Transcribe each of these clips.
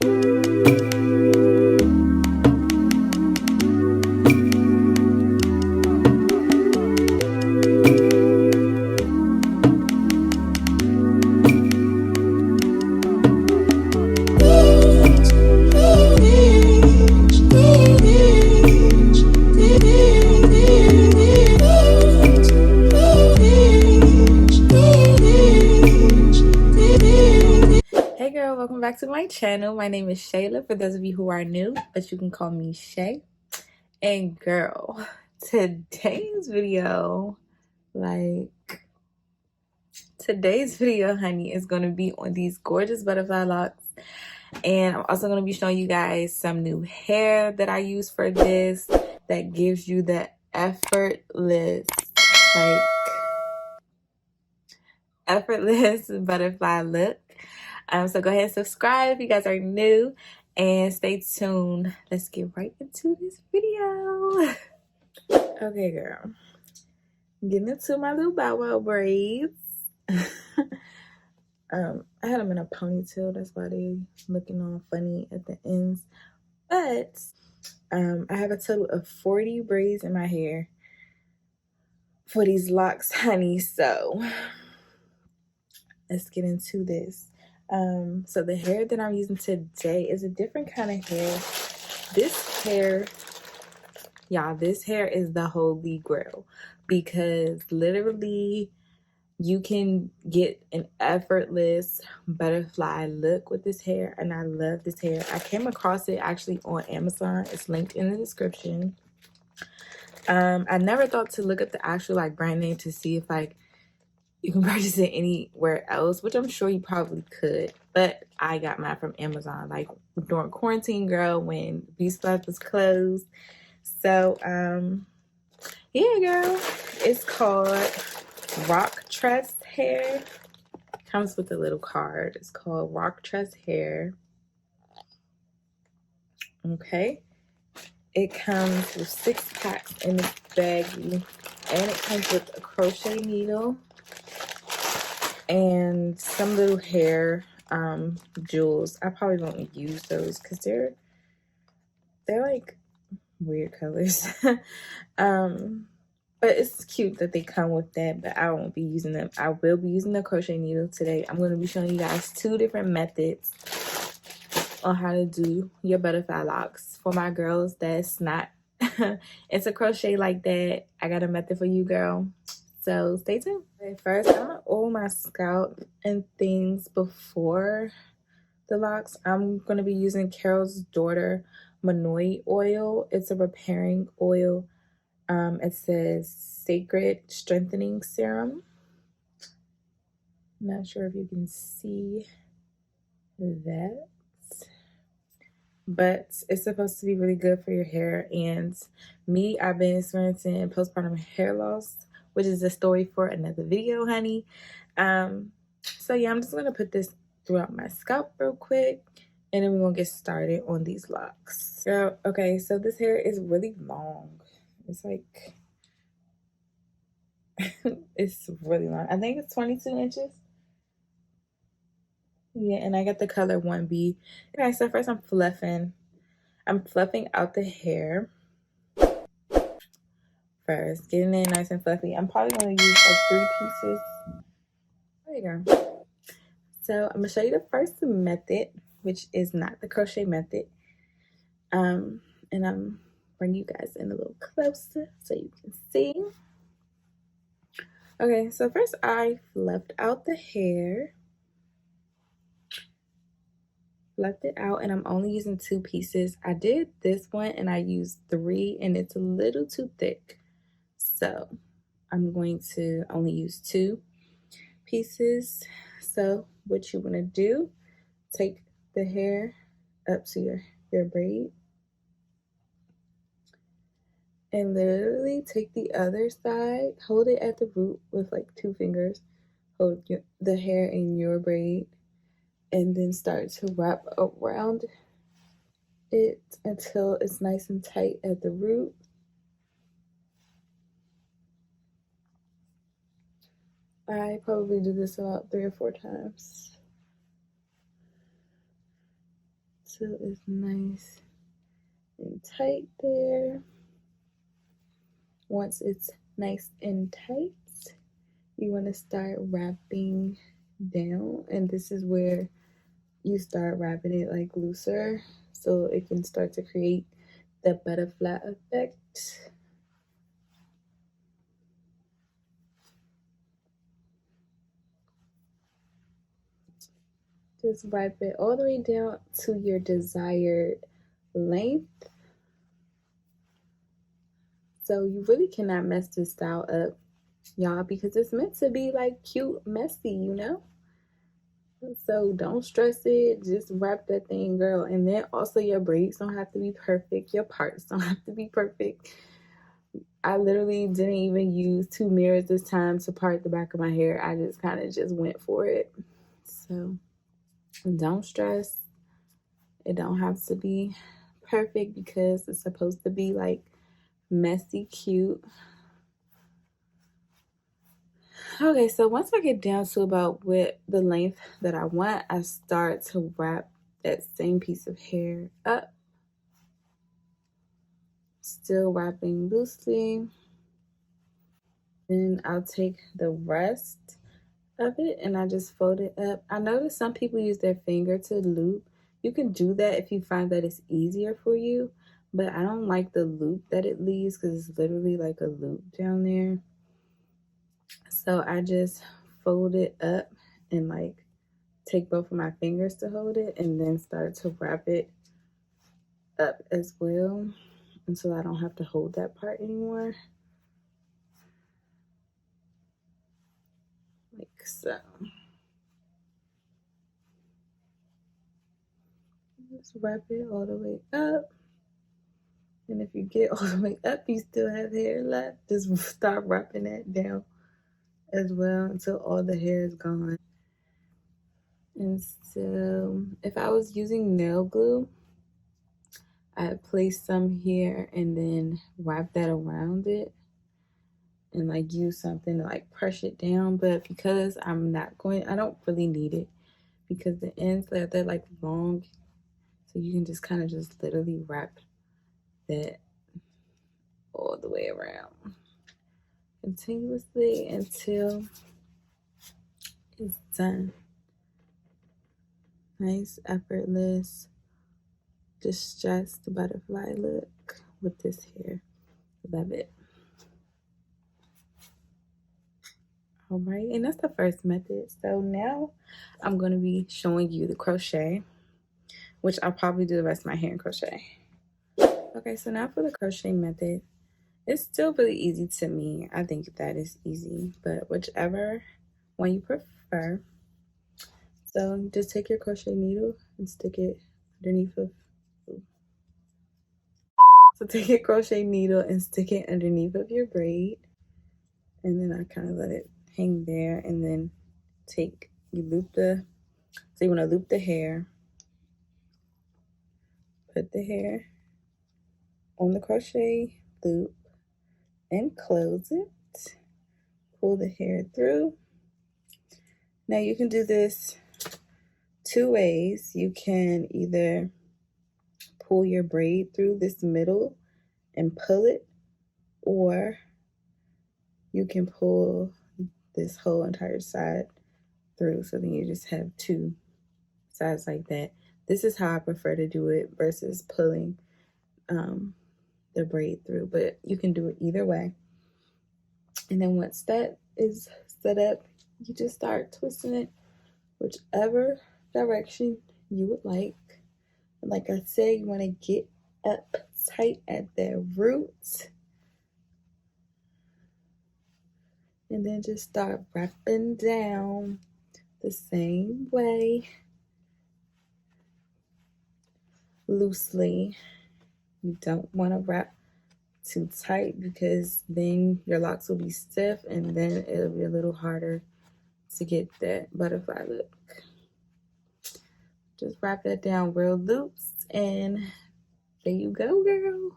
Welcome back to my channel. My name is Shayla, for those of you who are new, but you can call me Shay. And girl, today's video, honey, is going to be on these gorgeous butterfly locks. And I'm also going to be showing you guys some new hair that I use for this that gives you the effortless butterfly look. So go ahead and subscribe if you guys are new and stay tuned. Let's get right into this video. Okay, girl. Getting into my little bow wow braids. I had them in a ponytail. That's why they looking all funny at the ends. But I have a total of 40 braids in my hair for these locks, honey. So let's get into this. So the hair that I'm using today is a different kind of hair. This hair, y'all, this hair is the holy grail, because literally you can get an effortless butterfly look with this hair, and I love this hair. I came across it actually on Amazon. It's linked in the description. I never thought to look at the actual brand name to see if you can purchase it anywhere else, which I'm sure you probably could, but I got mine from Amazon during quarantine, girl, when Beauty Supply was closed. So yeah, girl, it's called Rock Tress Hair. Comes with a little card. It's called Rock Tress Hair. Okay, it comes with 6 packs in this baggie, and it comes with a crochet needle and some little hair jewels. I probably won't use those because they're like weird colors. But it's cute that they come with that, but I won't be using them. I will be using the crochet needle today. I'm going to be showing you guys 2 different methods on how to do your butterfly locks. For my girls that's not into crochet like that, I got a method for you, girl. So stay tuned. Okay, first, I'm gonna oil my scalp and things before the locks. I'm gonna be using Carol's Daughter Monoi oil. It's a repairing oil. It says Sacred Strengthening Serum. Not sure if you can see that, but it's supposed to be really good for your hair. And me, I've been experiencing postpartum hair loss, which is a story for another video, honey. So yeah, I'm just gonna put this throughout my scalp real quick, and then we're gonna get started on these locks. So okay, so this hair is really long. It's it's really long. I think it's 22 inches. Yeah, and I got the color 1B. Okay, so first I'm fluffing out the hair first, getting it nice and fluffy. I'm probably going to use 3 pieces. There you go. So I'm going to show you the first method, which is not the crochet method. And I'm bring you guys in a little closer so you can see. Okay, so first I fluffed out the hair. Left it out, and I'm only using 2 pieces. I did this one and I used 3, and it's a little too thick, so I'm going to only use 2 pieces. So what you want to do, take the hair up to your braid and literally take the other side, hold it at the root with 2 fingers, hold the hair in your braid, and then start to wrap around it until it's nice and tight at the root. I probably do this about 3 or 4 times till it's nice and tight there. Once it's nice and tight, you want to start wrapping down, and this is where you start wrapping it like looser so it can start to create the butterfly effect. Just wrap it all the way down to your desired length. So you really cannot mess this style up, y'all, because it's meant to be like cute, messy, you know? So don't stress it, just wrap that thing, girl. And then also your braids don't have to be perfect, your parts don't have to be perfect. I literally didn't even use 2 mirrors this time to part the back of my hair. I just kind of just went for it. So don't stress. It don't have to be perfect because it's supposed to be like messy cute. Okay, so once I get down to about what the length that I want, I start to wrap that same piece of hair up. Still wrapping loosely. Then I'll take the rest of it and I just fold it up. I noticed some people use their finger to loop. You can do that if you find that it's easier for you, but I don't like the loop that it leaves because it's literally like a loop down there. So I just fold it up and like take both of my fingers to hold it and then start to wrap it up as well until I don't have to hold that part anymore. Like so. Just wrap it all the way up. And if you get all the way up, you still have hair left, just start wrapping that down as well until all the hair is gone. And so if I was using nail glue, I'd place some here and then wrap that around it and like use something to like press it down. But because I don't really need it because the ends they're like long, so you can just kind of just literally wrap that all the way around continuously until it's done. Nice, effortless, distressed butterfly look with this hair. Love it. All right, and that's the first method. So now I'm going to be showing you the crochet, which I'll probably do the rest of my hair in crochet. Okay, so now for the crochet method, it's still really easy to me. I think that is easy, but whichever one you prefer. So just take your crochet needle and stick it underneath of. So take your crochet needle and stick it underneath of your braid, and then I kind of let it hang there, and then you want to loop the hair, put the hair on the crochet loop and close it, pull the hair through. Now you can do this 2 ways. You can either pull your braid through this middle and pull it, or you can pull this whole entire side through, so then you just have 2 sides like that. This is how I prefer to do it versus pulling the braid through, but you can do it either way. And then once that is set up, you just start twisting it whichever direction you would like. And like I said, you want to get up tight at the roots and then just start wrapping down the same way, loosely. You don't want to wrap too tight because then your locks will be stiff and then it'll be a little harder to get that butterfly look. Just wrap that down real loose and there you go, girl.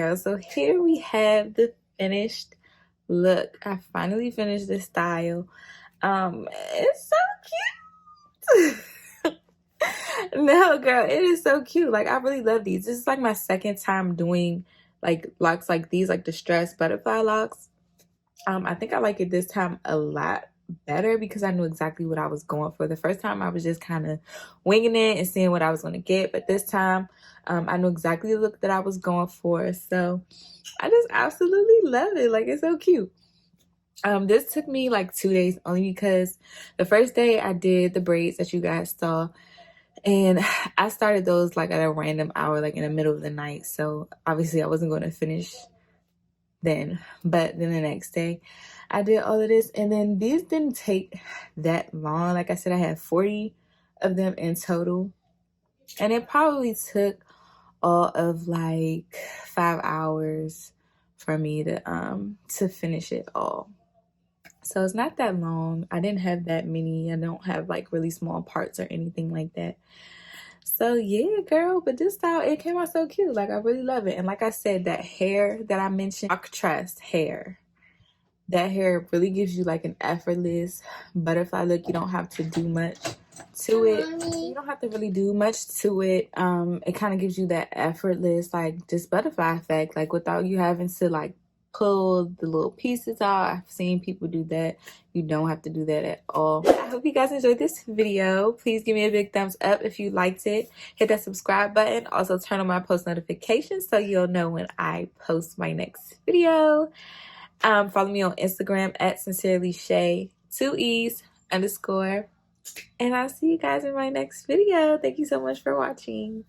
girl, so here we have the finished look. I finally finished this style. It's so cute. No, girl, it is so cute. Like, I really love these. This is like my second time doing like locks like these, like distressed butterfly locks. I think I like it this time a lot better because I knew exactly what I was going for. The first time I was just kind of winging it and seeing what I was going to get, but this time I knew exactly the look that I was going for. So I just absolutely love it. Like, it's so cute. This took me like 2 days only because the first day I did the braids that you guys saw, and I started those like at a random hour, like in the middle of the night. So obviously I wasn't going to finish then. But then the next day I did all of this, and then these didn't take that long. Like I said, I had 40 of them in total, and it probably took all of like 5 hours for me to finish it all. So it's not that long. I didn't have that many. I don't have like really small parts or anything like that. So yeah, girl, but this style, it came out so cute. Like, I really love it. And like I said, that hair that I mentioned, contrast hair, that hair really gives you like an effortless butterfly look. You don't have to do much to it. You don't have to really do much to it. It kind of gives you that effortless, like, just butterfly effect, like without you having to like pull the little pieces out. I've seen people do that. You don't have to do that at all. I hope you guys enjoyed this video. Please give me a big thumbs up if you liked it. Hit that subscribe button. Also turn on my post notifications so you'll know when I post my next video. Follow me on Instagram at sincerelyshay, 2 E's _. And I'll see you guys in my next video. Thank you so much for watching.